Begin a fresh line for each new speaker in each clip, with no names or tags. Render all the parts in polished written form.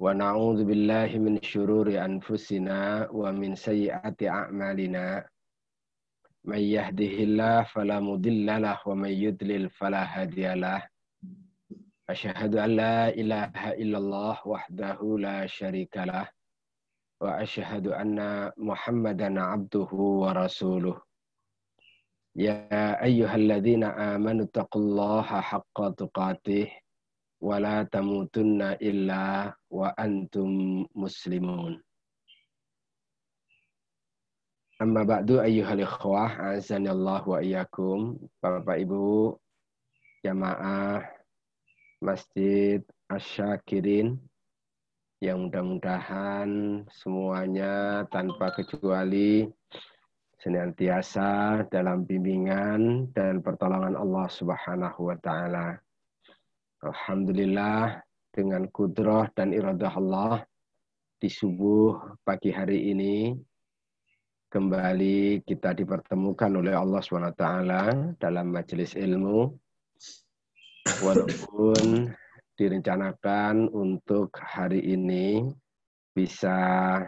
Wa na'udzu billahi min syururi anfusina wa min sayyiati a'malina. May yahdihillahu fala mudhillalah wa may yudlil fala hadiyalah. Asyhadu an la ilaha illallah wahdahu la syarikalah wa asyhadu anna Muhammadan abduhu wa rasuluh. Ya ayyuhalladzina amanu taqullaha haqqa tuqatih wa la tamutunna illa wa antum muslimun. Amma ba'du ayyuhal ikhwah, azanillahu wa iyyakum. Bapak Ibu jamaah Masjid Asy-Syakirin yang mudah-mudahan semuanya tanpa kecuali senantiasa dalam bimbingan dan pertolongan Allah Subhanahu wa taala. Alhamdulillah, dengan kudrah dan iradah Allah, di subuh pagi hari ini kembali kita dipertemukan oleh Allah SWT dalam majelis ilmu. Walaupun direncanakan untuk hari ini bisa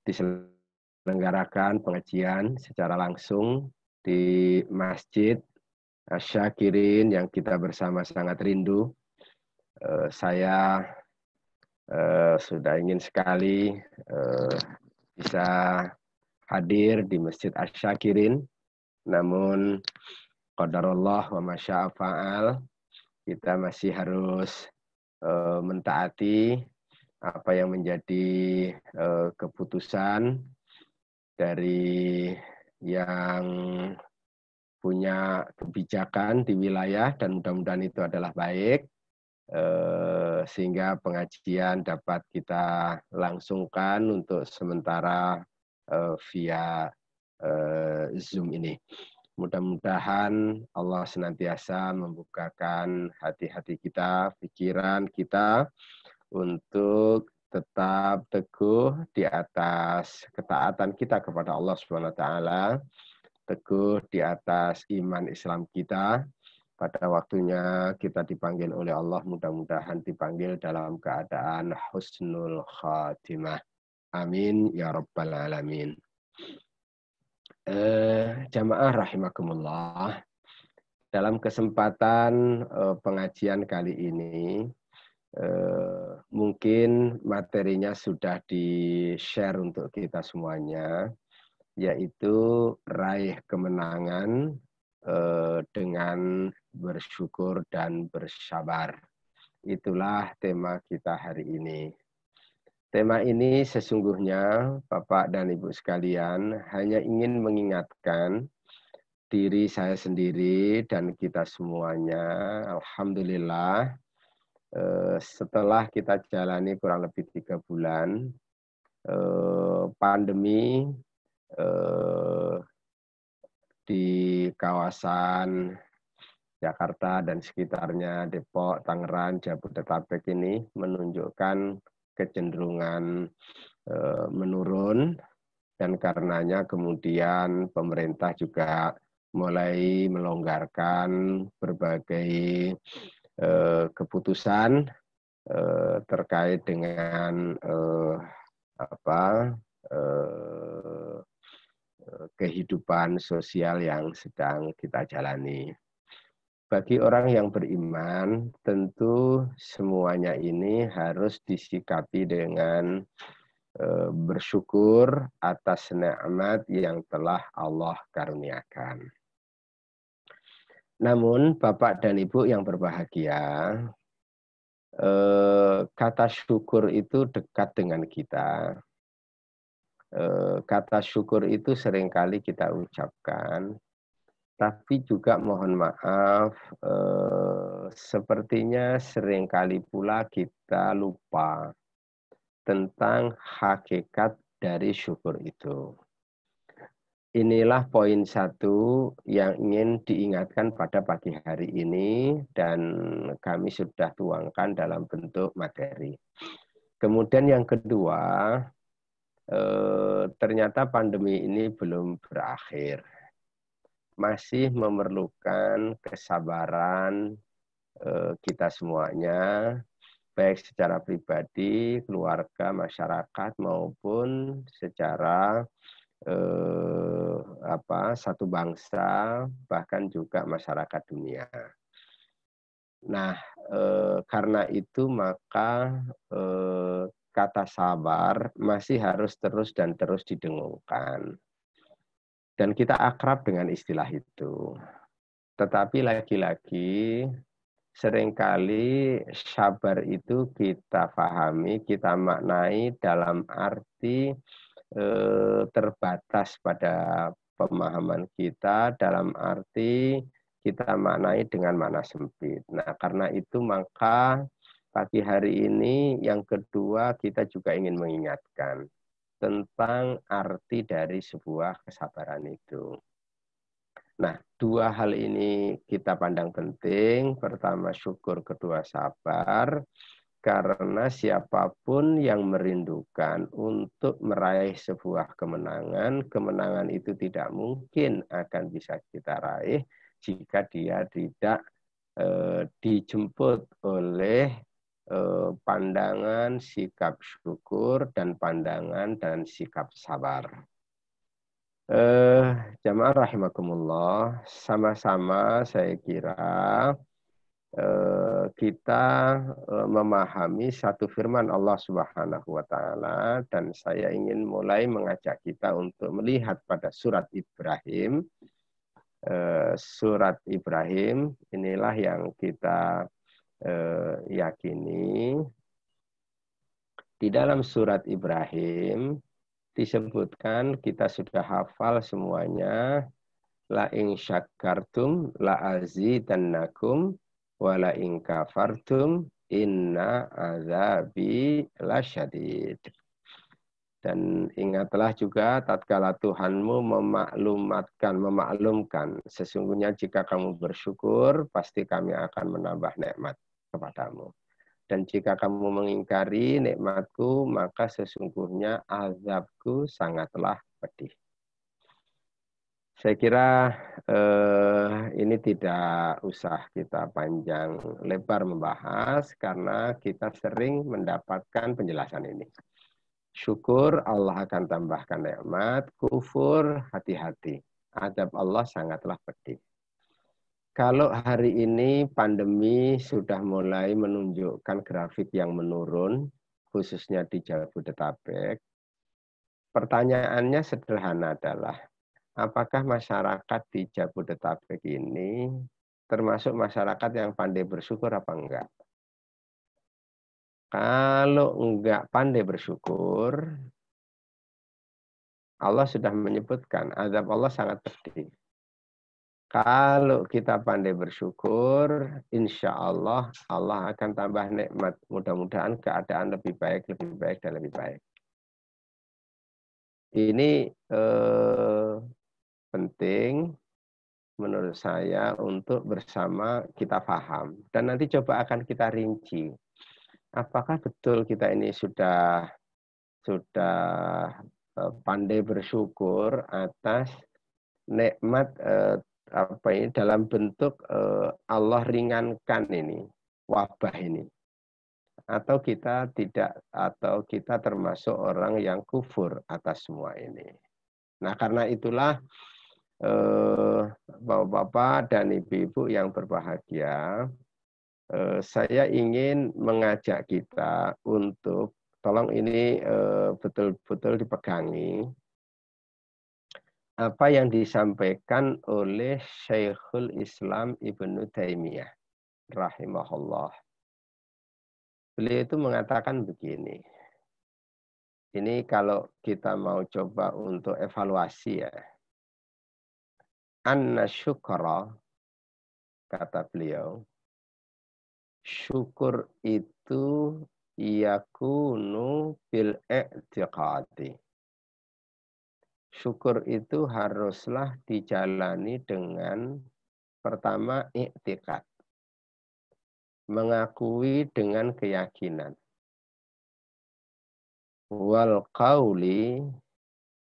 diselenggarakan pengajian secara langsung di Masjid Asy-Syakirin yang kita bersama sangat rindu. Saya sudah ingin sekali bisa hadir di Masjid Asy-Syakirin, namun qadarullah wa masya'a fa'al, kita masih harus mentaati apa yang menjadi keputusan dari yang punya kebijakan di wilayah, dan mudah-mudahan itu adalah baik, sehingga pengajian dapat kita langsungkan untuk sementara via Zoom ini. Mudah-mudahan Allah senantiasa membukakan hati-hati kita, pikiran kita untuk tetap teguh di atas ketaatan kita kepada Allah SWT, teguh di atas iman Islam kita. Pada waktunya kita dipanggil oleh Allah, mudah-mudahan dipanggil dalam keadaan husnul khatimah. Amin ya rabbal alamin. Jamaah rahimakumullah, dalam kesempatan pengajian kali ini mungkin materinya sudah di-share untuk kita semuanya, yaitu raih kemenangan dengan bersyukur dan bersabar. Itulah tema kita hari ini. Tema ini sesungguhnya Bapak dan Ibu sekalian hanya ingin mengingatkan diri saya sendiri dan kita semuanya. Alhamdulillah, setelah kita jalani kurang lebih 3 bulan pandemi di kawasan Jakarta dan sekitarnya, Depok, Tangerang, Jabodetabek ini menunjukkan kecenderungan menurun, dan karenanya kemudian pemerintah juga mulai melonggarkan berbagai keputusan terkait dengan kehidupan sosial yang sedang kita jalani. Bagi orang yang beriman, tentu semuanya ini harus disikapi dengan bersyukur atas nikmat yang telah Allah karuniakan. Namun, Bapak dan Ibu yang berbahagia, kata syukur itu dekat dengan kita. Kata syukur itu seringkali kita ucapkan, tapi juga mohon maaf, sepertinya seringkali pula kita lupa tentang hakikat dari syukur itu. Inilah poin 1 yang ingin diingatkan pada pagi hari ini, dan kami sudah tuangkan dalam bentuk materi. Kemudian yang kedua, ternyata pandemi ini belum berakhir. Masih memerlukan kesabaran kita semuanya baik secara pribadi, keluarga, masyarakat maupun secara satu bangsa, bahkan juga masyarakat dunia. Nah, karena itu maka kata sabar masih harus terus dan terus didengungkan. Dan kita akrab dengan istilah itu. Tetapi lagi-lagi seringkali sabar itu kita pahami, kita maknai dalam arti terbatas pada pemahaman kita, dalam arti kita maknai dengan makna sempit. Nah, karena itu maka pagi hari ini yang kedua kita juga ingin mengingatkan tentang arti dari sebuah kesabaran itu. Nah, dua hal ini kita pandang penting. Pertama syukur, kedua sabar. Karena siapapun yang merindukan untuk meraih sebuah kemenangan, kemenangan itu tidak mungkin akan bisa kita raih jika dia tidak dijemput oleh pandangan sikap syukur dan pandangan dan sikap sabar. Jamaah rahimakumullah, sama-sama saya kira kita memahami satu firman Allah Subhanahu wa taala, dan saya ingin mulai mengajak kita untuk melihat pada surat Ibrahim. Surat Ibrahim inilah yang kita yakini. Di dalam surat Ibrahim disebutkan, kita sudah hafal semuanya, la in syakkartum la azidannakum wa la in kafartum inna azabi lasyadid. Dan ingatlah juga tatkala Tuhanmu memaklumkan, sesungguhnya jika kamu bersyukur pasti kami akan menambah nikmat kepadamu. Dan jika kamu mengingkari nikmatku, maka sesungguhnya azabku sangatlah pedih. Saya kira ini tidak usah kita panjang lebar membahas karena kita sering mendapatkan penjelasan ini. Syukur Allah akan tambahkan nikmat, kufur hati-hati. Azab Allah sangatlah pedih. Kalau hari ini pandemi sudah mulai menunjukkan grafik yang menurun, khususnya di Jabodetabek, pertanyaannya sederhana adalah, apakah masyarakat di Jabodetabek ini termasuk masyarakat yang pandai bersyukur apa enggak? Kalau enggak pandai bersyukur, Allah sudah menyebutkan azab Allah sangat pedih. Kalau kita pandai bersyukur, insya Allah Allah akan tambah nikmat. Mudah-mudahan keadaan lebih baik, dan lebih baik. Ini penting menurut saya untuk bersama kita paham. Dan nanti coba akan kita rinci. Apakah betul kita ini sudah pandai bersyukur atas nikmat dalam bentuk Allah ringankan ini wabah ini, atau kita tidak, atau kita termasuk orang yang kufur atas semua ini. Nah, karena itulah Bapak-bapak dan ibu-ibu yang berbahagia, saya ingin mengajak kita untuk tolong ini betul-betul dipegangi apa yang disampaikan oleh Syekhul Islam Ibnu Taimiyah rahimahullah. Beliau itu mengatakan begini. Ini kalau kita mau coba untuk evaluasi ya. Anna syukra, kata beliau, syukur itu yakunu bil i'tiqadi. Syukur itu haruslah dijalani dengan pertama i'tiqad. Mengakui dengan keyakinan. Wal qauli,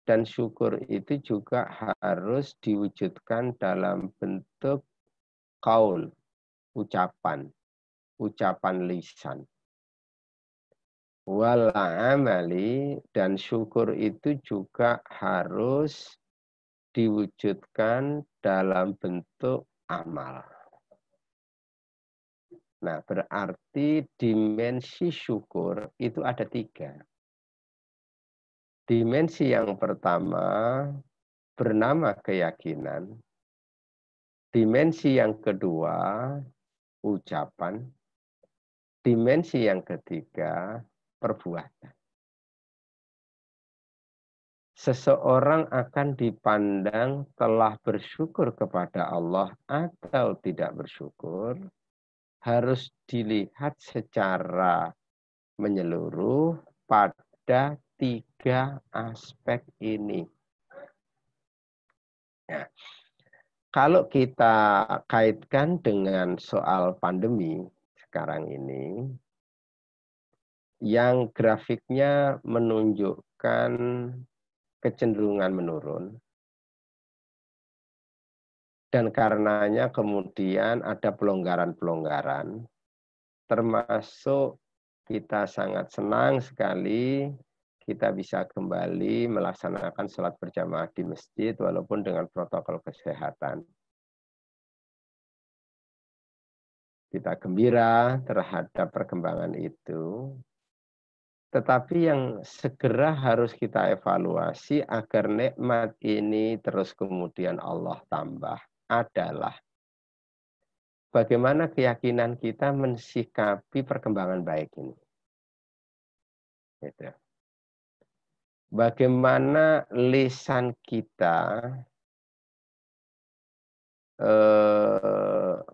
dan syukur itu juga harus diwujudkan dalam bentuk qaul, ucapan lisan. wal amali, dan syukur itu juga harus diwujudkan dalam bentuk amal. Nah, berarti dimensi syukur itu ada 3. Dimensi yang pertama bernama keyakinan. Dimensi yang kedua ucapan. Dimensi yang ketiga perbuatan. Seseorang akan dipandang telah bersyukur kepada Allah atau tidak bersyukur, harus dilihat secara menyeluruh pada 3 aspek ini. Ya. Kalau kita kaitkan dengan soal pandemi sekarang ini, yang grafiknya menunjukkan kecenderungan menurun, dan karenanya kemudian ada pelonggaran-pelonggaran, termasuk kita sangat senang sekali kita bisa kembali melaksanakan sholat berjamaah di masjid walaupun dengan protokol kesehatan. Kita gembira terhadap perkembangan itu, tetapi yang segera harus kita evaluasi agar nikmat ini terus kemudian Allah tambah adalah bagaimana keyakinan kita mensikapi perkembangan baik ini. Gitu. Bagaimana lisan kita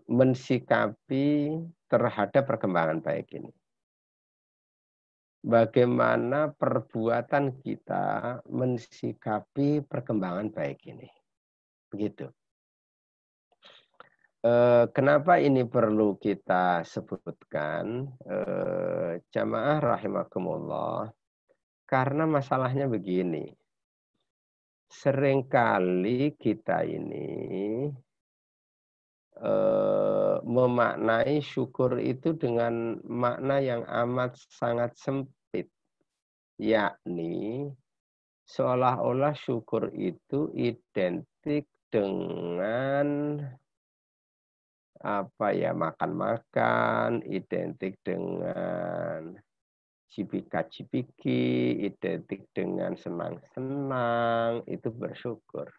mensikapi terhadap perkembangan baik ini. Bagaimana perbuatan kita mensikapi perkembangan baik ini. Begitu. Kenapa ini perlu kita sebutkan, jamaah rahimakumullah, karena masalahnya begini. Seringkali kita ini memaknai syukur itu dengan makna yang amat sangat sempit, yakni seolah-olah syukur itu identik dengan makan-makan, identik dengan cipika-cipiki, identik dengan senang-senang, itu bersyukur.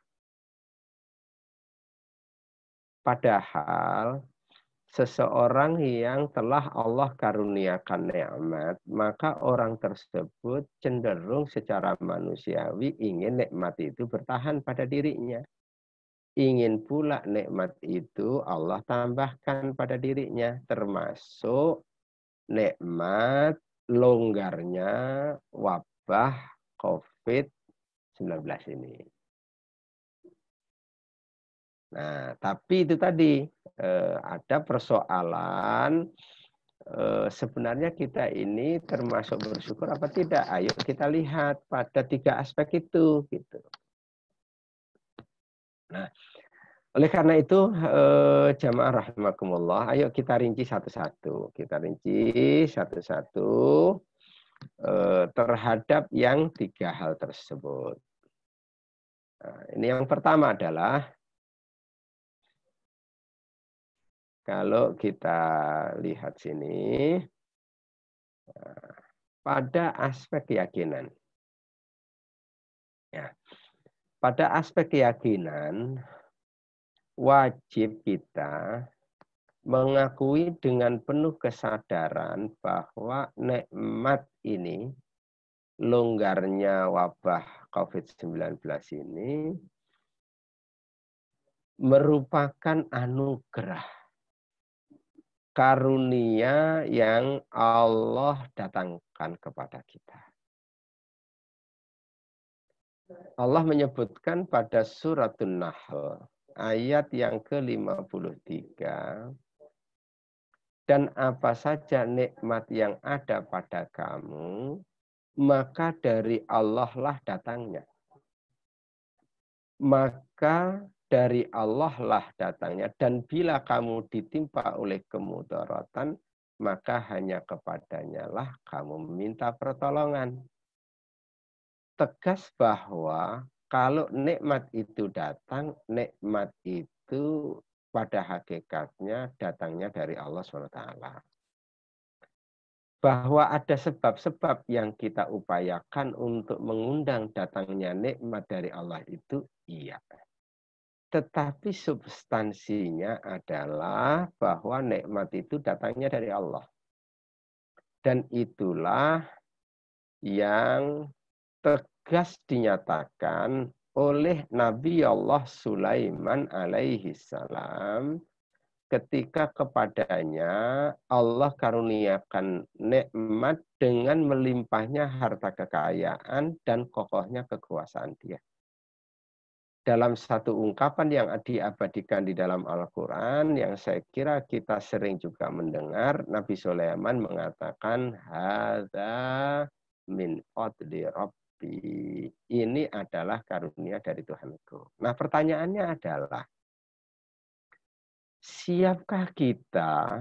Padahal seseorang yang telah Allah karuniakan nikmat, maka orang tersebut cenderung secara manusiawi ingin nikmat itu bertahan pada dirinya. Ingin pula nikmat itu Allah tambahkan pada dirinya, termasuk nikmat longgarnya wabah COVID-19 ini. Nah, tapi itu tadi ada persoalan sebenarnya kita ini termasuk bersyukur apa tidak? Ayo kita lihat pada 3 aspek itu, gitu. Nah, oleh karena itu jamaah rahimakumullah, ayo kita rinci satu-satu. Kita rinci satu-satu terhadap yang 3 hal tersebut. Nah, ini yang pertama adalah kalau kita lihat sini, pada aspek keyakinan. Ya. Pada aspek keyakinan, wajib kita mengakui dengan penuh kesadaran bahwa nikmat ini, longgarnya wabah COVID-19 ini, merupakan anugerah karunia yang Allah datangkan kepada kita. Allah menyebutkan pada surat An-Nahl ayat yang ke-53, dan apa saja nikmat yang ada pada kamu, maka dari Allah lah datangnya. Maka dari Allah lah datangnya. Dan bila kamu ditimpa oleh kemudaratan, maka hanya kepadanya lah kamu meminta pertolongan. Tegas bahwa kalau nikmat itu datang, nikmat itu pada hakikatnya datangnya dari Allah SWT. Bahwa ada sebab-sebab yang kita upayakan untuk mengundang datangnya nikmat dari Allah itu iya. Tetapi substansinya adalah bahwa nikmat itu datangnya dari Allah. Dan itulah yang tegas dinyatakan oleh Nabi Allah Sulaiman alaihi salam ketika kepadanya Allah karuniakan nikmat dengan melimpahnya harta kekayaan dan kokohnya kekuasaan dia. Dalam satu ungkapan yang diabadikan di dalam Al-Quran, yang saya kira kita sering juga mendengar, Nabi Sulaiman mengatakan, Hadza min fadli Rabbi. Ini adalah karunia dari Tuhanku. Nah, pertanyaannya adalah, siapkah kita,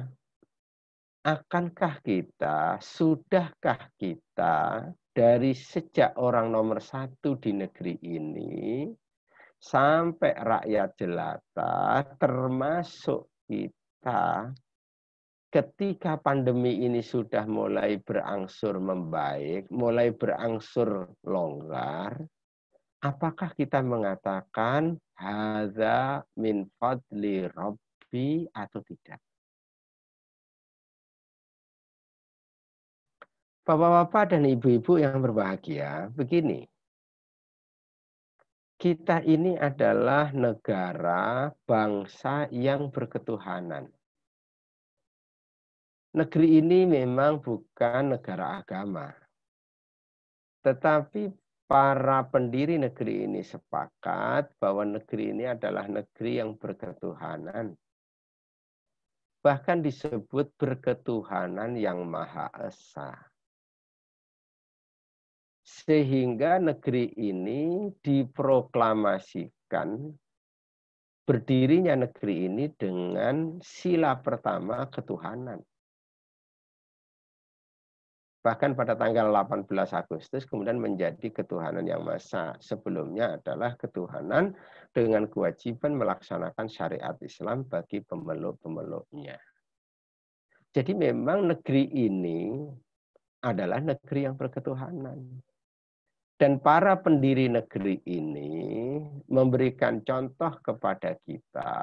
akankah kita, sudahkah kita, dari sejak orang nomor satu di negeri ini, sampai rakyat jelata, termasuk kita, ketika pandemi ini sudah mulai berangsur membaik, mulai berangsur longgar, apakah kita mengatakan hadza min fadli Rabbi atau tidak? Bapak-bapak dan ibu-ibu yang berbahagia, begini. Kita ini adalah negara, bangsa yang berketuhanan. Negeri ini memang bukan negara agama. Tetapi para pendiri negeri ini sepakat bahwa negeri ini adalah negeri yang berketuhanan. Bahkan disebut berketuhanan yang Maha Esa. Sehingga negeri ini diproklamasikan berdirinya negeri ini dengan sila pertama ketuhanan. Bahkan pada tanggal 18 Agustus kemudian menjadi ketuhanan yang Maha Esa. Sebelumnya adalah ketuhanan dengan kewajiban melaksanakan syariat Islam bagi pemeluk-pemeluknya. Jadi memang negeri ini adalah negeri yang berketuhanan. Dan para pendiri negeri ini memberikan contoh kepada kita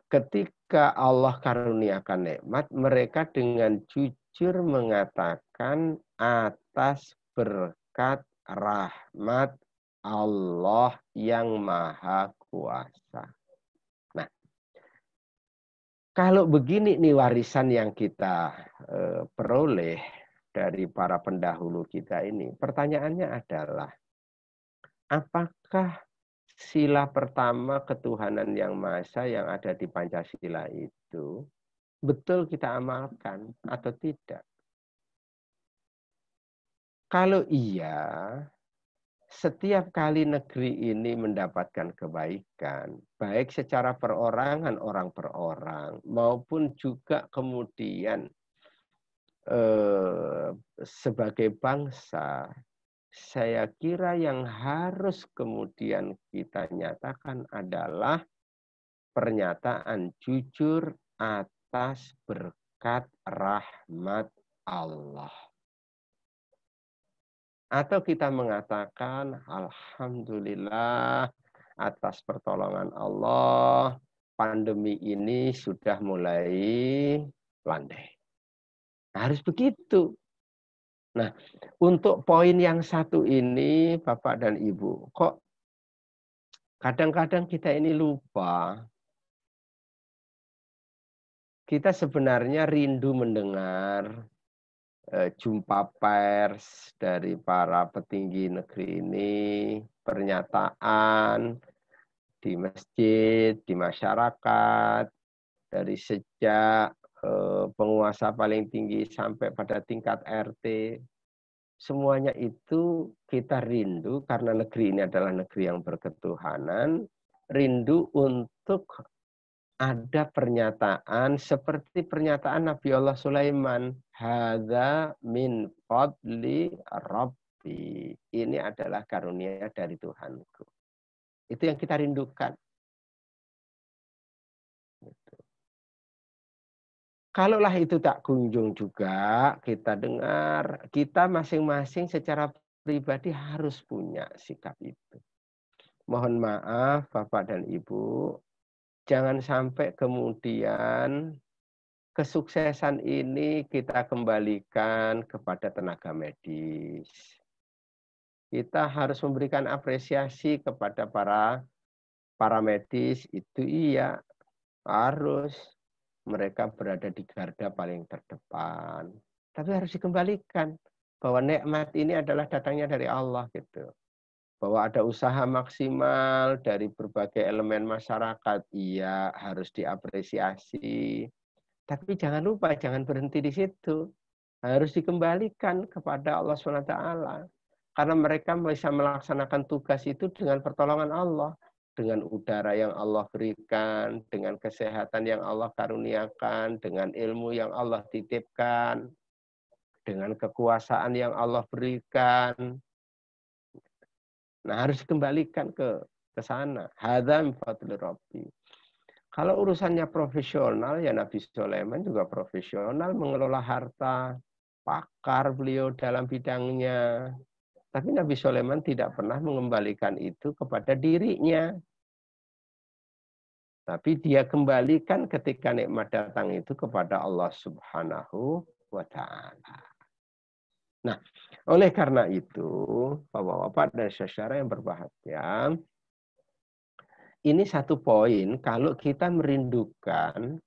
ketika Allah karuniakan nikmat, mereka dengan jujur mengatakan atas berkat rahmat Allah yang Maha Kuasa. Nah, kalau begini nih warisan yang kita peroleh dari para pendahulu kita ini, pertanyaannya adalah, apakah sila pertama ketuhanan yang Maha Esa yang ada di Pancasila itu betul kita amalkan atau tidak? Kalau iya, setiap kali negeri ini mendapatkan kebaikan, baik secara perorangan orang per orang, maupun juga kemudian sebagai bangsa, saya kira yang harus kemudian kita nyatakan adalah pernyataan jujur atas berkat rahmat Allah. Atau kita mengatakan alhamdulillah atas pertolongan Allah, pandemi ini sudah mulai landai. Harus begitu. Nah, untuk poin yang satu ini, Bapak dan Ibu, kok kadang-kadang kita ini lupa. Kita sebenarnya rindu mendengar jumpa pers dari para petinggi negeri ini, pernyataan di masjid, di masyarakat, dari sejak penguasa paling tinggi sampai pada tingkat RT. Semuanya itu kita rindu karena negeri ini adalah negeri yang berketuhanan, rindu untuk ada pernyataan seperti pernyataan Nabi Allah Sulaiman, hadza min fadli rabbi. Ini adalah karunia dari Tuhanku. Itu yang kita rindukan. Kalaulah itu tak kunjung juga, kita dengar, kita masing-masing secara pribadi harus punya sikap itu. Mohon maaf Bapak dan Ibu, jangan sampai kemudian kesuksesan ini kita kembalikan kepada tenaga medis. Kita harus memberikan apresiasi kepada para medis, itu iya, harus. Mereka berada di garda paling terdepan. Tapi harus dikembalikan bahwa nikmat ini adalah datangnya dari Allah gitu. Bahwa ada usaha maksimal dari berbagai elemen masyarakat, iya harus diapresiasi. Tapi jangan lupa, jangan berhenti di situ. Harus dikembalikan kepada Allah SWT. Karena mereka bisa melaksanakan tugas itu dengan pertolongan Allah. Dengan udara yang Allah berikan, dengan kesehatan yang Allah karuniakan, dengan ilmu yang Allah titipkan, dengan kekuasaan yang Allah berikan. Nah, harus dikembalikan ke sana. Hadza min fadli Rabbi. Kalau urusannya profesional, ya Nabi Sulaiman juga profesional mengelola harta, pakar beliau dalam bidangnya. Tapi Nabi Sulaiman tidak pernah mengembalikan itu kepada dirinya. Tapi dia kembalikan ketika nikmat datang itu kepada Allah Subhanahu wa Ta'ala. Nah, oleh karena itu, Bapak-bapak dan saudara yang berbahagia, ini satu poin kalau kita merindukan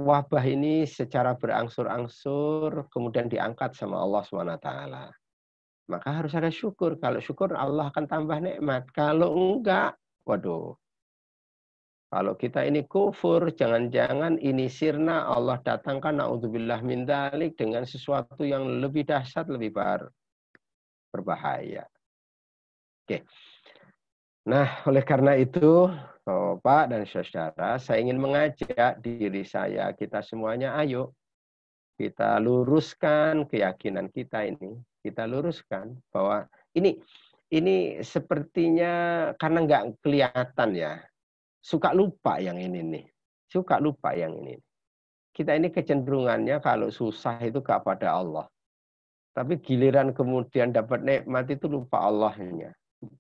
wabah ini secara berangsur-angsur kemudian diangkat sama Allah SWT. Maka harus ada syukur. Kalau syukur Allah akan tambah nikmat. Kalau enggak, waduh. Kalau kita ini kufur, jangan-jangan ini sirna Allah datangkan naudzubillah min dzalik dengan sesuatu yang lebih dahsyat, lebih berbahaya. Oke. Nah, oleh karena itu, Bapak dan saudara, saya ingin mengajak diri saya, kita semuanya, ayo kita luruskan keyakinan kita ini. Kita luruskan bahwa ini sepertinya karena nggak kelihatan ya. Suka lupa yang ini nih. Suka lupa yang ini. Kita ini kecenderungannya kalau susah itu kepada Allah. Tapi giliran kemudian dapat nikmat itu lupa Allahnya.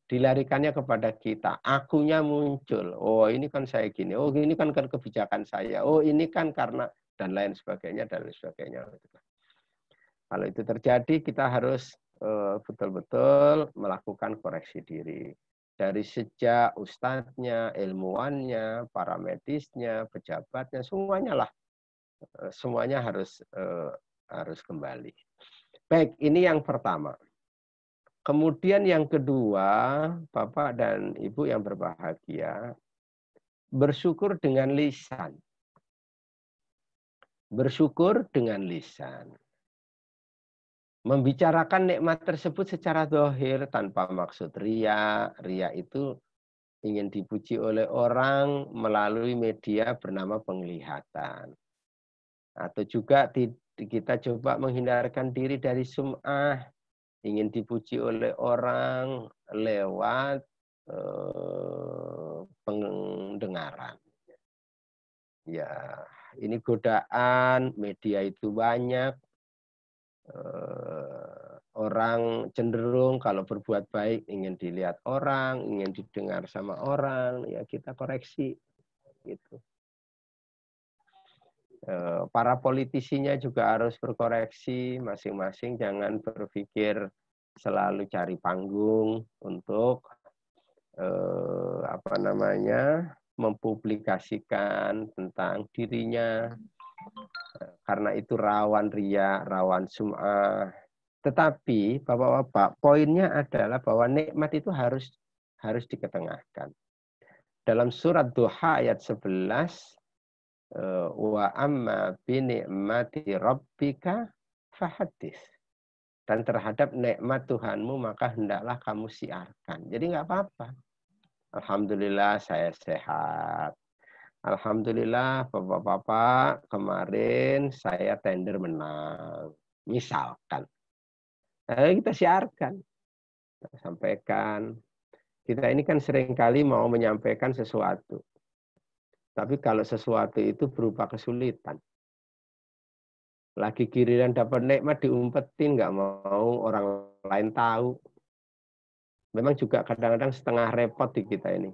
Dilarikannya kepada kita. Akunya muncul. Oh ini kan saya gini. Oh ini kan kebijakan saya. Oh ini kan karena dan lain sebagainya dan lain sebagainya. Kalau itu terjadi kita harus betul-betul melakukan koreksi diri. Dari sejak ustadznya, ilmuwannya, para medisnya, pejabatnya, semuanya lah. Semuanya harus kembali. Baik, ini yang pertama. Kemudian yang kedua, Bapak dan Ibu yang berbahagia, bersyukur dengan lisan. Bersyukur dengan lisan. Membicarakan nikmat tersebut secara zahir tanpa maksud ria. Ria itu ingin dipuji oleh orang melalui media bernama penglihatan. Atau juga kita coba menghindarkan diri dari sum'ah, ingin dipuji oleh orang lewat pendengaran. Ya, ini godaan, media itu banyak. Orang cenderung kalau berbuat baik ingin dilihat orang, ingin didengar sama orang, ya kita koreksi gitu. Para politisinya juga harus berkoreksi masing-masing, jangan berpikir selalu cari panggung untuk mempublikasikan tentang dirinya, karena itu rawan ria, rawan sum'ah. Tetapi Bapak-bapak, poinnya adalah bahwa nikmat itu harus diketengahkan. Dalam surat Duha ayat 11, wa amma bi ni'mati rabbika fahaddits. Dan terhadap nikmat Tuhanmu maka hendaklah kamu siarkan. Jadi nggak apa-apa. Alhamdulillah saya sehat. Alhamdulillah Bapak-bapak kemarin saya tender menang. Misalkan. Kita siarkan, kita sampaikan. Kita ini kan seringkali mau menyampaikan sesuatu. Tapi kalau sesuatu itu berupa kesulitan. Lagi giliran dapat nikmat diumpetin, nggak mau orang lain tahu. Memang juga kadang-kadang setengah repot di kita ini.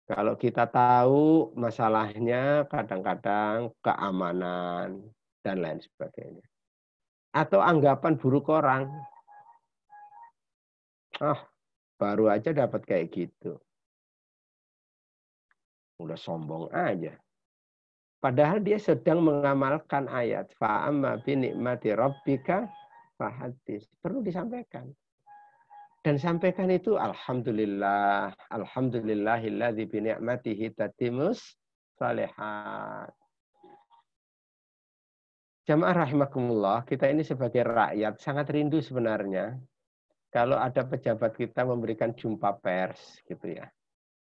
Kalau kita tahu masalahnya kadang-kadang keamanan dan lain sebagainya. Atau anggapan buruk orang. Ah, baru aja dapat kayak gitu. Udah sombong aja. Padahal dia sedang mengamalkan ayat fa'amma bi ni'mati rabbika fahaddits. Perlu disampaikan. Dan sampaikan itu alhamdulillah, alhamdulillahilladzi bi ni'matihi tatimmus shalihat. Jamaah rahimakumullah, kita ini sebagai rakyat sangat rindu sebenarnya kalau ada pejabat kita memberikan jumpa pers gitu ya.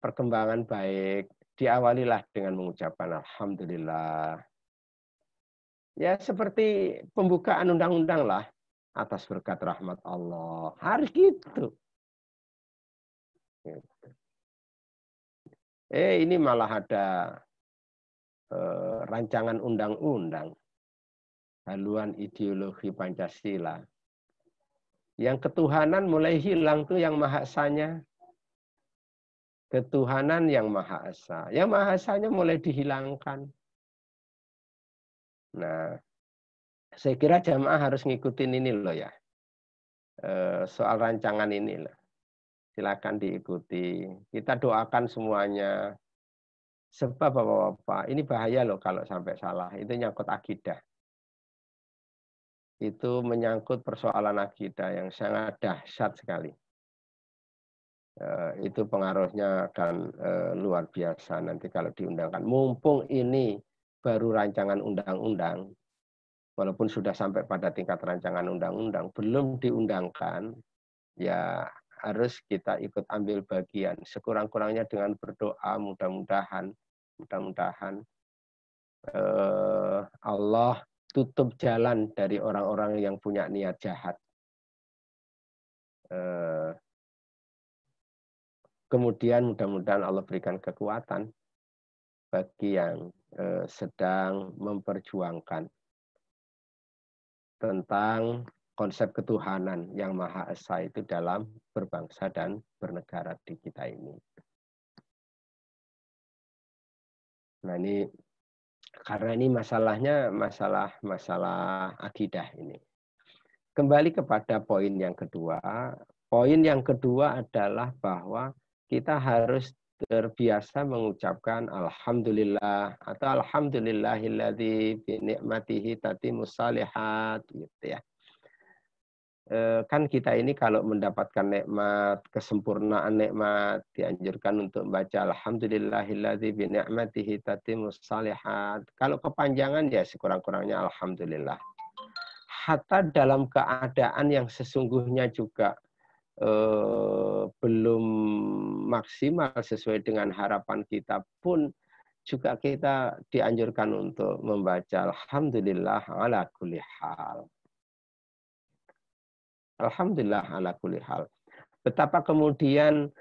Perkembangan baik, diawalilah dengan mengucapkan alhamdulillah. Ya seperti pembukaan undang-undang lah atas berkat rahmat Allah. Harus gitu. Ini malah ada rancangan undang-undang haluan ideologi Pancasila. Yang ketuhanan mulai hilang tuh yang Maha Esanya. Ketuhanan yang Maha Esa. Yang Maha Esanya mulai dihilangkan. Nah, saya kira jamaah harus ngikutin ini loh ya. Soal rancangan ini loh. Silakan diikuti. Kita doakan semuanya. Sebab Bapak-bapak, ini bahaya loh kalau sampai salah. Itu nyangkut akidah. Itu menyangkut persoalan akidah yang sangat dahsyat sekali. Itu pengaruhnya akan luar biasa nanti kalau diundangkan. Mumpung ini baru rancangan undang-undang, walaupun sudah sampai pada tingkat rancangan undang-undang, belum diundangkan, ya harus kita ikut ambil bagian. Sekurang-kurangnya dengan berdoa, mudah-mudahan Allah tutup jalan dari orang-orang yang punya niat jahat. Kemudian mudah-mudahan Allah berikan kekuatan bagi yang sedang memperjuangkan tentang konsep ketuhanan yang Maha Esa itu dalam berbangsa dan bernegara di kita ini. Nah ini karena ini masalahnya masalah akidah ini. Kembali kepada poin yang kedua. Poin yang kedua adalah bahwa kita harus terbiasa mengucapkan alhamdulillah atau alhamdulillahilladzi bi ni'matihi tatimmus shalihat gitu ya. Kan kita ini kalau mendapatkan nikmat, kesempurnaan nikmat, dianjurkan untuk membaca alhamdulillahilladzi bi ni'matihi tatimmus shalihat. Kalau kepanjangan ya sekurang-kurangnya alhamdulillah. Hatta dalam keadaan yang sesungguhnya juga belum maksimal sesuai dengan harapan kita pun juga kita dianjurkan untuk membaca alhamdulillah ala kulli hal. Alhamdulillah ala kulli hal. Betapa kemudian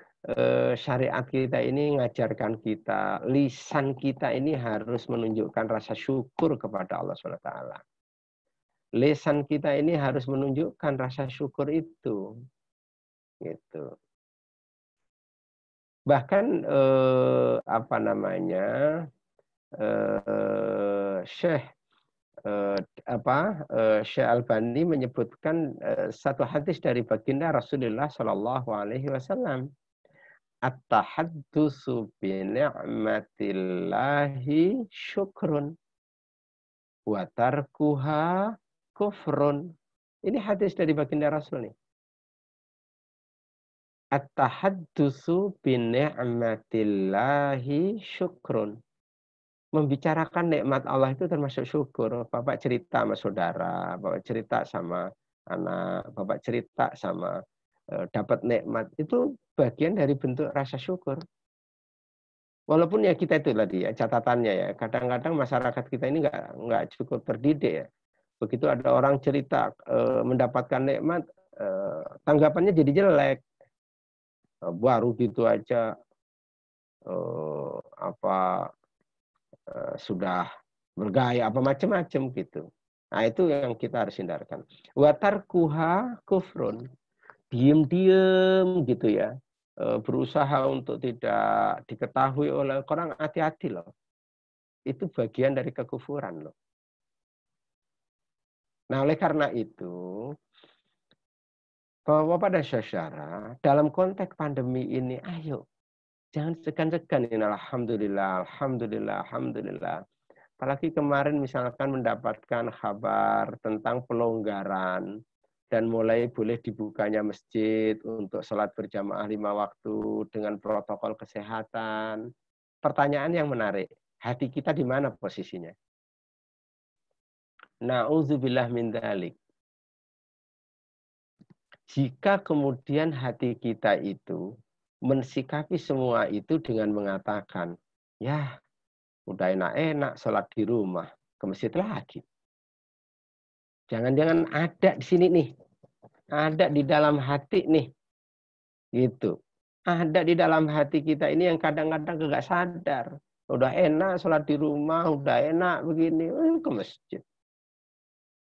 syariat kita ini mengajarkan kita, lisan kita ini harus menunjukkan rasa syukur kepada Allah SWT. Lisan kita ini harus menunjukkan rasa syukur itu. Gitu. Bahkan apa namanya Syekh Syekh Albani menyebutkan satu hadis dari baginda Rasulullah Shallallahu Alaihi Wasallam, at-tahaddusu bi ni'matillahi syukrun wa tarkuha kufrun. Ini hadis dari baginda Rasul nih. At-tahaddusu bi ni'matillahi syukrun. Membicarakan nikmat Allah itu termasuk syukur. Bapak cerita sama saudara, Bapak cerita sama anak, Bapak cerita sama dapat nikmat. Itu bagian dari bentuk rasa syukur. Walaupun ya kita itu tadi ya catatannya ya, kadang-kadang masyarakat kita ini nggak cukup terdidik ya. Begitu ada orang cerita mendapatkan nikmat, tanggapannya jadi jelek. Baru gitu aja apa sudah bergaya apa macam-macam gitu. Nah itu yang kita harus hindarkan. Watarkuha kufrun, diem-diem gitu ya, berusaha untuk tidak diketahui oleh orang, hati-hati loh. Itu bagian dari kekufuran loh. Nah oleh karena itu, bahwa pada syara dalam konteks pandemi ini, ayo jangan segan-segan ini. Alhamdulillah, alhamdulillah, alhamdulillah. Apalagi kemarin misalkan mendapatkan kabar tentang pelonggaran dan mulai boleh dibukanya masjid untuk sholat berjamaah 5 waktu dengan protokol kesehatan. Pertanyaan yang menarik, hati kita di mana posisinya? Na'udzubillah min dzalik. Jika kemudian hati kita itu mensikapi semua itu dengan mengatakan, ya udah enak-enak sholat di rumah, ke masjid lagi. Jangan-jangan ada di sini nih, ada di dalam hati nih, gitu. Ada di dalam hati kita ini yang kadang-kadang nggak sadar. Udah enak sholat di rumah, udah enak begini, ke masjid.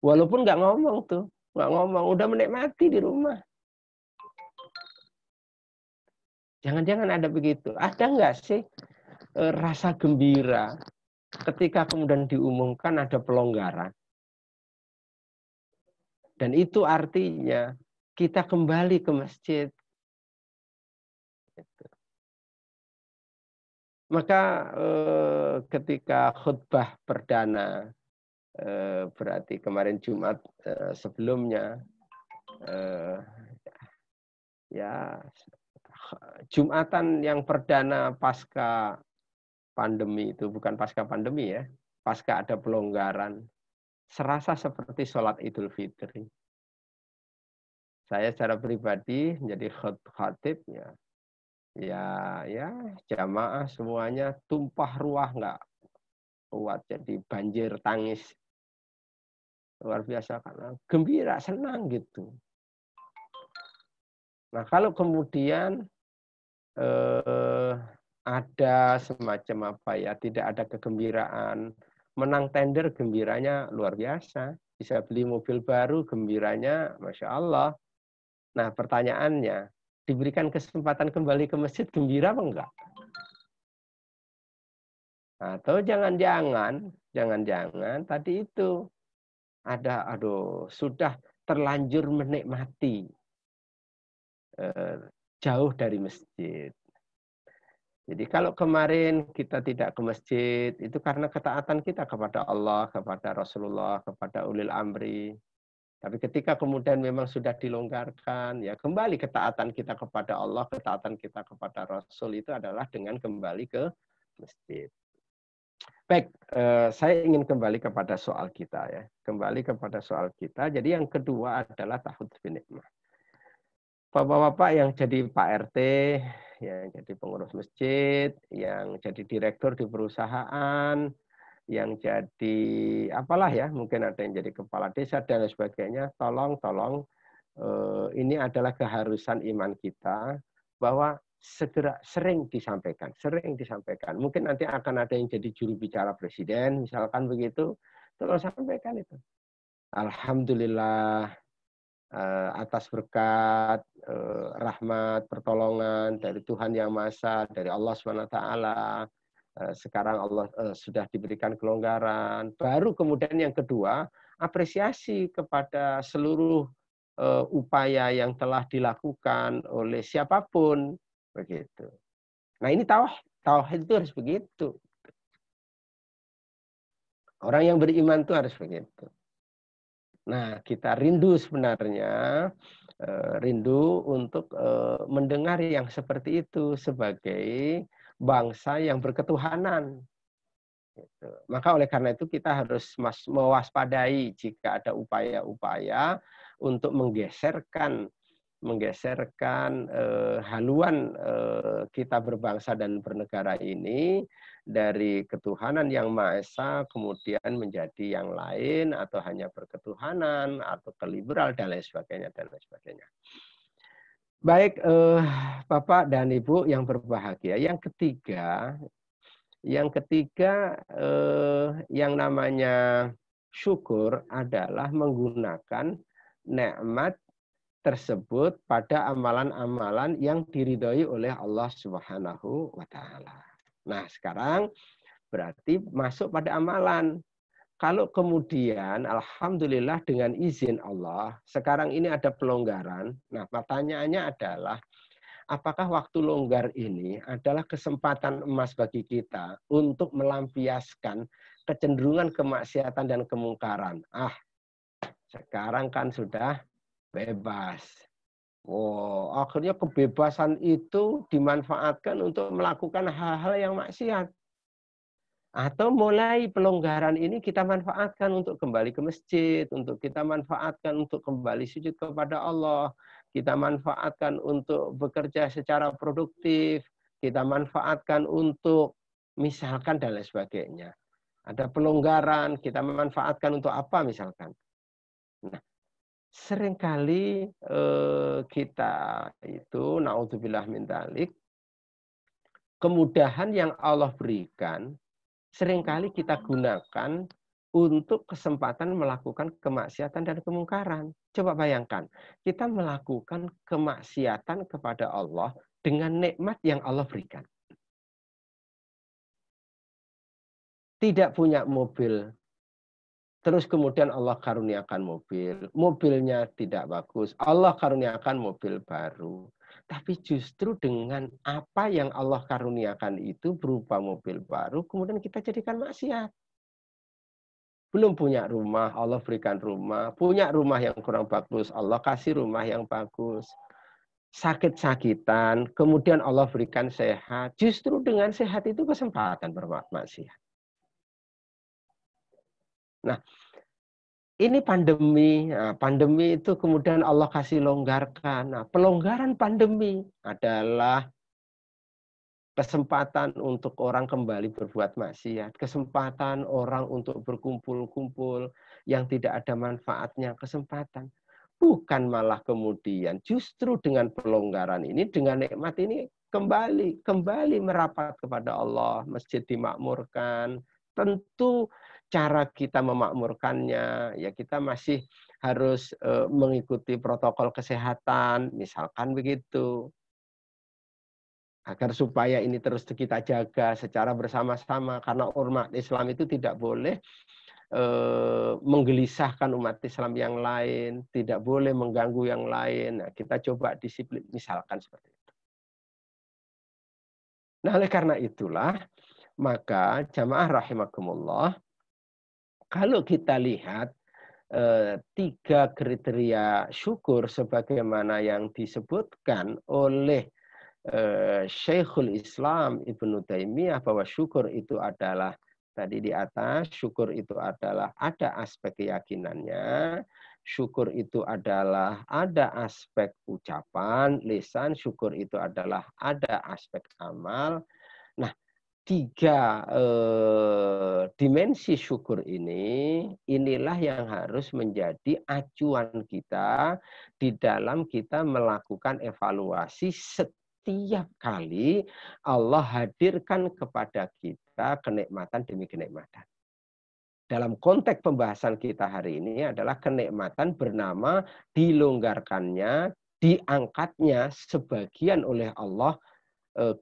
Walaupun nggak ngomong tuh, nggak ngomong, udah menikmati di rumah. Jangan-jangan ada begitu. Ada nggak sih rasa gembira ketika kemudian diumumkan ada pelonggaran? Dan itu artinya kita kembali ke masjid. Maka ketika khutbah perdana, berarti kemarin Jumat sebelumnya, ya Jumatan yang perdana pasca pandemi itu, bukan pasca pandemi ya, pasca ada pelonggaran, serasa seperti sholat Idul Fitri. Saya secara pribadi menjadi khatib ya jamaah semuanya tumpah ruah nggak kuat, jadi banjir tangis luar biasa karena gembira, senang gitu. Nah kalau kemudian ada semacam apa ya, tidak ada kegembiraan, menang tender gembiranya luar biasa, bisa beli mobil baru gembiranya Masya Allah. Nah pertanyaannya, diberikan kesempatan kembali ke masjid gembira apa enggak? Atau jangan-jangan tadi itu ada, sudah terlanjur menikmati jauh dari masjid. Jadi kalau kemarin kita tidak ke masjid, itu karena ketaatan kita kepada Allah, kepada Rasulullah, kepada ulil amri. Tapi ketika kemudian memang sudah dilonggarkan, ya kembali ketaatan kita kepada Allah, ketaatan kita kepada Rasul itu adalah dengan kembali ke masjid. Baik, saya ingin kembali kepada soal kita ya. Kembali kepada soal kita. Jadi yang kedua adalah tahudz bin nikmah. Bapak-bapak yang jadi Pak RT, yang jadi pengurus masjid, yang jadi direktur di perusahaan, yang jadi apalah ya, mungkin ada yang jadi kepala desa dan sebagainya, tolong ini adalah keharusan iman kita bahwa segera sering disampaikan. Mungkin nanti akan ada yang jadi juru bicara presiden, misalkan begitu, tolong sampaikan itu. Alhamdulillah atas berkat rahmat, pertolongan dari Tuhan Yang Maha Esa, dari Allah SWT. Sekarang Allah sudah diberikan kelonggaran. Baru kemudian yang kedua, apresiasi kepada seluruh upaya yang telah dilakukan oleh siapapun, begitu. Nah ini tauhid itu harus begitu. Orang yang beriman itu harus begitu. Nah kita rindu sebenarnya, rindu untuk mendengar yang seperti itu sebagai bangsa yang berketuhanan. Gitu. Maka oleh karena itu kita harus mewaspadai jika ada upaya-upaya untuk menggeserkan menggeserkan haluan kita berbangsa dan bernegara ini dari ketuhanan yang Maha Esa kemudian menjadi yang lain atau hanya berketuhanan atau ke liberal dan lain sebagainya dan lain sebagainya. Baik Bapak dan Ibu yang berbahagia, yang ketiga yang namanya syukur adalah menggunakan nikmat tersebut pada amalan-amalan yang diridhoi oleh Allah Subhanahu wa taala. Nah, sekarang berarti masuk pada amalan. Kalau kemudian alhamdulillah dengan izin Allah, sekarang ini ada pelonggaran. Nah, pertanyaannya adalah apakah waktu longgar ini adalah kesempatan emas bagi kita untuk melampiaskan kecenderungan kemaksiatan dan kemungkaran? Sekarang kan sudah bebas. Akhirnya kebebasan itu dimanfaatkan untuk melakukan hal-hal yang maksiat. Atau mulai pelonggaran ini kita manfaatkan untuk kembali ke masjid, untuk kita manfaatkan untuk kembali sujud kepada Allah, kita manfaatkan untuk bekerja secara produktif, kita manfaatkan untuk misalkan dan lain sebagainya. Ada pelonggaran, kita memanfaatkan untuk apa misalkan. Nah, seringkali kita itu naudzubillah min dzalik, kemudahan yang Allah berikan seringkali kita gunakan untuk kesempatan melakukan kemaksiatan dan kemungkaran. Coba bayangkan, kita melakukan kemaksiatan kepada Allah dengan nikmat yang Allah berikan. Tidak punya mobil, terus kemudian Allah karuniakan mobil. Mobilnya tidak bagus, Allah karuniakan mobil baru. Tapi justru dengan apa yang Allah karuniakan itu berupa mobil baru, kemudian kita jadikan maksiat. Belum punya rumah, Allah berikan rumah. Punya rumah yang kurang bagus, Allah kasih rumah yang bagus. Sakit-sakitan, kemudian Allah berikan sehat. Justru dengan sehat itu kesempatan bermaksiat. Nah, ini pandemi. Nah, pandemi itu kemudian Allah kasih longgarkan. Nah, pelonggaran pandemi adalah kesempatan untuk orang kembali berbuat maksiat, kesempatan orang untuk berkumpul-kumpul yang tidak ada manfaatnya, kesempatan. Bukan malah kemudian justru dengan pelonggaran ini, dengan nikmat ini kembali merapat kepada Allah, masjid dimakmurkan. Tentu cara kita memakmurkannya, ya kita masih harus mengikuti protokol kesehatan, misalkan begitu. Agar supaya ini terus kita jaga secara bersama-sama. Karena umat Islam itu tidak boleh menggelisahkan umat Islam yang lain, tidak boleh mengganggu yang lain. Nah, kita coba disiplin, misalkan seperti itu. Nah, oleh karena itulah, maka jamaah rahimakumullah, kalau kita lihat tiga kriteria syukur sebagaimana yang disebutkan oleh Syekhul Islam Ibnu Taimiyah bahwa syukur itu adalah tadi di atas, syukur itu adalah ada aspek keyakinannya, syukur itu adalah ada aspek ucapan, lisan, syukur itu adalah ada aspek amal. Nah, tiga dimensi syukur inilah yang harus menjadi acuan kita di dalam kita melakukan evaluasi setiap kali Allah hadirkan kepada kita kenikmatan demi kenikmatan. Dalam konteks pembahasan kita hari ini adalah kenikmatan bernama dilonggarkannya, diangkatnya sebagian oleh Allah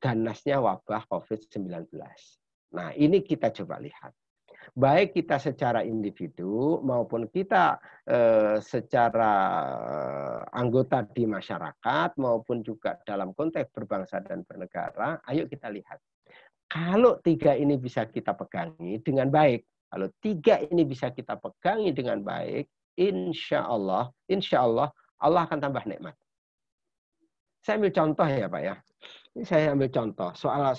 ganasnya wabah COVID-19. Nah, ini kita coba lihat. Baik kita secara individu maupun kita secara anggota di masyarakat maupun juga dalam konteks berbangsa dan bernegara, ayo kita lihat. Kalau tiga ini bisa kita pegangi dengan baik, kalau tiga ini bisa kita pegangi dengan baik, insya Allah Allah akan tambah nikmat. Saya ambil contoh ya Pak ya. Ini saya ambil contoh soal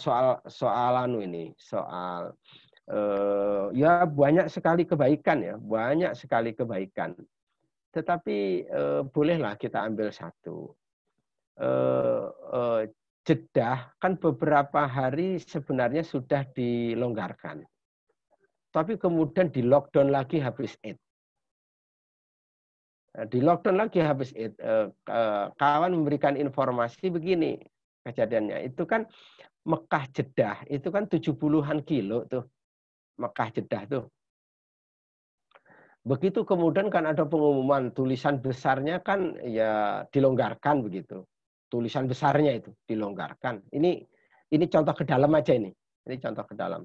ya banyak sekali kebaikan ya, banyak sekali kebaikan. Tetapi bolehlah kita ambil satu. Jeddah kan beberapa hari sebenarnya sudah dilonggarkan. Tapi kemudian di lockdown lagi habis Id. Di lockdown lagi habis Id. Kawan memberikan informasi begini kejadiannya. Itu kan Mekah Jeddah, itu kan 70-an kilo tuh. Mekah Jeddah tuh. Begitu kemudian kan ada pengumuman tulisan besarnya kan ya dilonggarkan begitu. Tulisan besarnya itu dilonggarkan. Ini contoh ke dalam aja ini. Ini contoh ke dalam.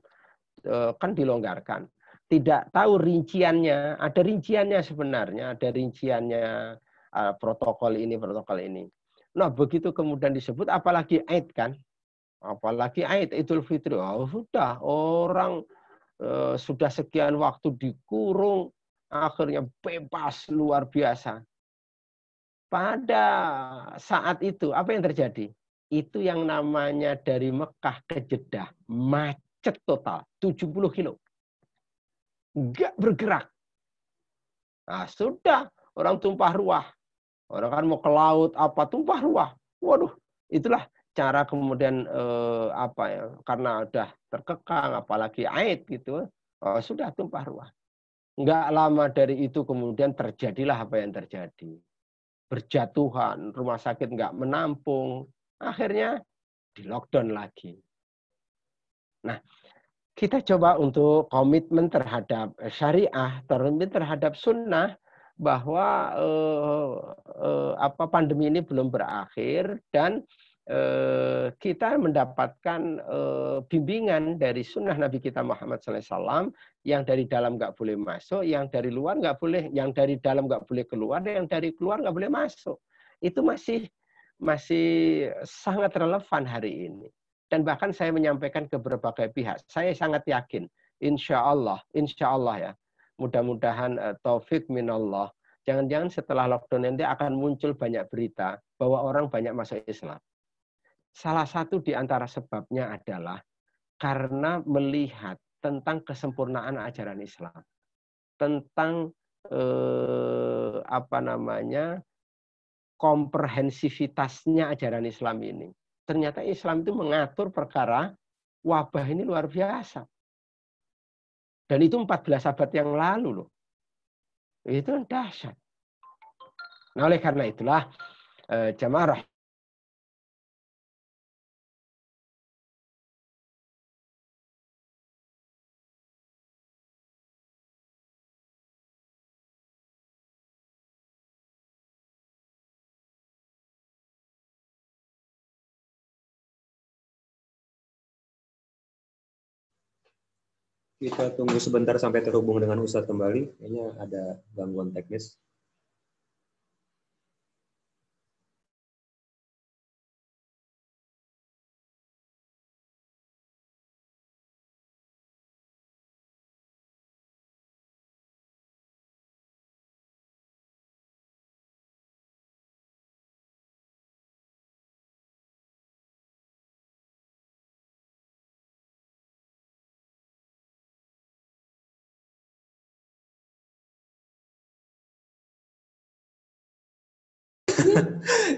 Kan dilonggarkan. Tidak tahu rinciannya, ada rinciannya sebenarnya, ada rinciannya protokol ini, protokol ini. Nah, begitu kemudian disebut apalagi Aid kan? Apalagi Aid Idul Fitri. Oh, sudah orang sudah sekian waktu dikurung, akhirnya bebas luar biasa. Pada saat itu apa yang terjadi? Itu yang namanya dari Mekah ke Jeddah macet total 70 kilo. Enggak bergerak. Nah, sudah orang tumpah ruah. Orang kan mau ke laut apa tumpah ruah. Waduh, itulah cara kemudian apa ya? Karena udah terkekang apalagi Aid gitu. Sudah tumpah ruah. Enggak lama dari itu kemudian terjadilah apa yang terjadi. Berjatuhan, rumah sakit enggak menampung. Akhirnya di lockdown lagi. Nah, kita coba untuk komitmen terhadap syariah, terhadap sunnah, bahwa pandemi ini belum berakhir dan kita mendapatkan bimbingan dari sunnah Nabi kita Muhammad SAW yang dari dalam nggak boleh masuk, yang dari luar nggak boleh, yang dari dalam nggak boleh keluar, yang dari keluar nggak boleh masuk. Itu masih sangat relevan hari ini. Dan bahkan saya menyampaikan ke berbagai pihak, saya sangat yakin, insya Allah ya, mudah-mudahan taufik minallah, jangan-jangan setelah lockdown nanti akan muncul banyak berita bahwa orang banyak masuk Islam. Salah satu di antara sebabnya adalah karena melihat tentang kesempurnaan ajaran Islam, tentang komprehensivitasnya ajaran Islam ini. Ternyata Islam itu mengatur perkara wabah ini luar biasa. Dan itu 14 abad yang lalu loh. Itu dahsyat. Nah, oleh karena itulah jamaah
Kita tunggu sebentar sampai terhubung dengan Ustadz kembali. Kayaknya ada gangguan teknis.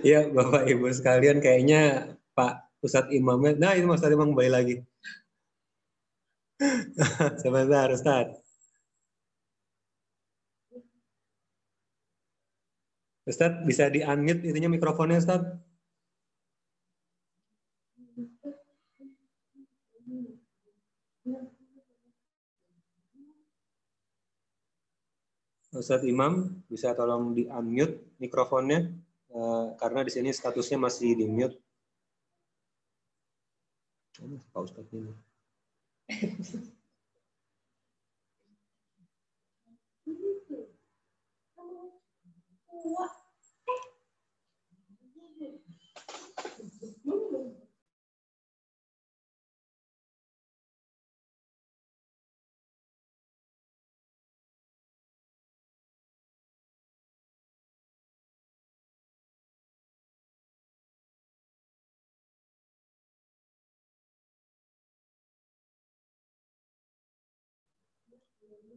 Ya, Bapak Ibu sekalian, kayaknya Pak Ustadz Imamnya, nah itu Mas Imam kembali lagi. Sebentar, Ustadz. Ustadz, bisa di-unmute itunya mikrofonnya, Ustadz? Ustadz Imam, bisa tolong di-unmute mikrofonnya, karena di sini statusnya masih di-mute. Pak Ustadz ini.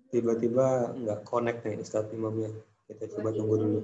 Tiba-tiba nggak connect nih Ustadz Imamnya. Kita coba tunggu dulu.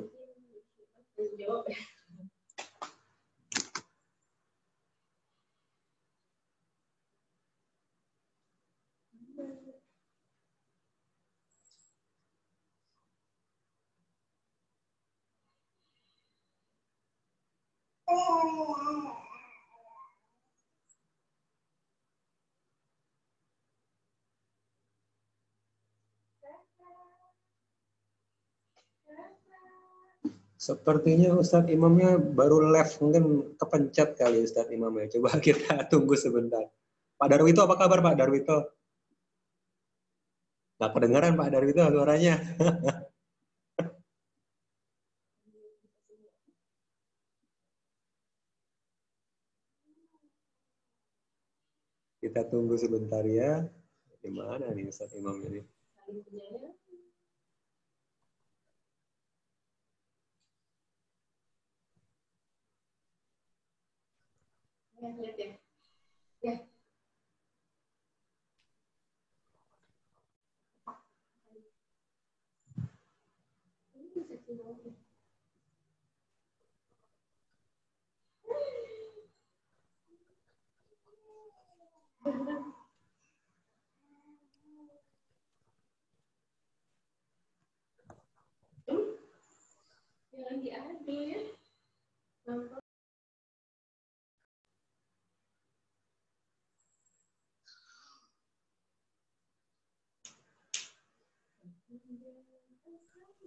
Sepertinya Ustadz Imamnya baru left, mungkin kepencet kali Ustadz Imamnya. Coba kita tunggu sebentar. Pak Darwito, apa kabar Pak Darwito? Nggak kedengeran Pak Darwito suaranya. Kita tunggu sebentar ya. Gimana nih Ustadz Imam ini?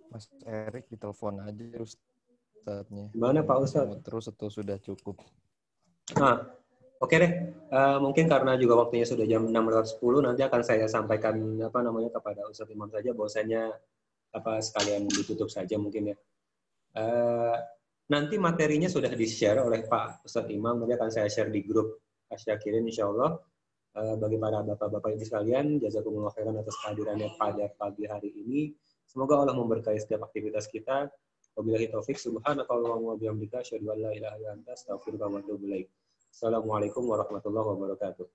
Mas Erik ditelepon aja Ustadznya.
Gimana Pak Ustadz?
Mau terus atau sudah cukup?
Nah, oke deh. Mungkin karena juga waktunya sudah jam 6:10, nanti akan saya sampaikan kepada Ustadz Imam saja, bahwasanya sekalian ditutup saja mungkin ya. Nanti materinya sudah di-share oleh Pak Ustadz Imam, nanti akan saya share di grup Asyakirin insya Allah. Bagi para bapak-bapak ibu sekalian, jazakumullah khairan atas kehadirannya pada pagi hari ini. Semoga Allah memberkahi setiap aktivitas kita. Wabillahi taufik, subhanakallahumma wa bihamdika, asyhadu an la ilaha illa anta, astaghfiruka wa atubu ilaik. Assalamualaikum warahmatullahi wabarakatuh.